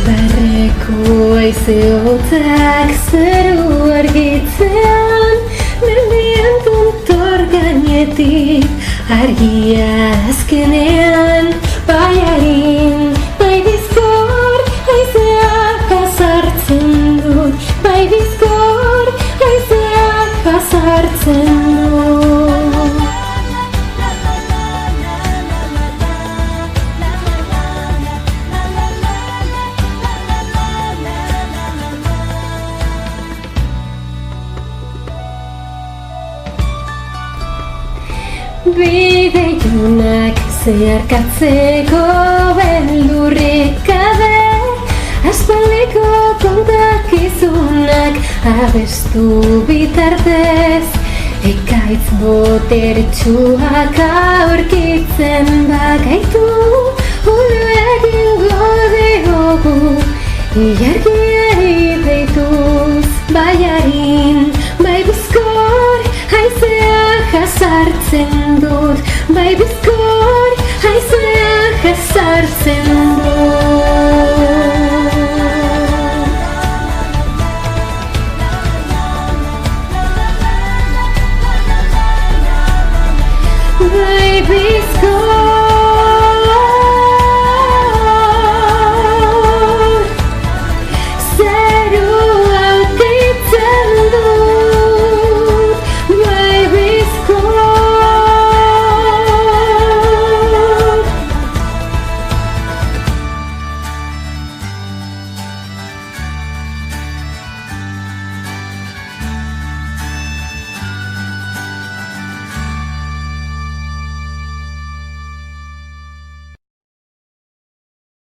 Barreko haizeotak zeru argitzean, mendian tontor gainetik argia azkenean. Bai harin, bai bizkor, haizeak azartzen dut. Bai bizkor, haizeak azartzen dut. Bide ilunak zeharkatzeko beldurrik gabe, aspaldiko kontakizunak abestu bitartez, ekaitz boteretsuak aurkitzen bagaitu, ulu egingo diogu ilargiari deituz. Bai harin, bai bizkor, haizeak azartzen dut. Bai bizkor, haizeak azartzen dut.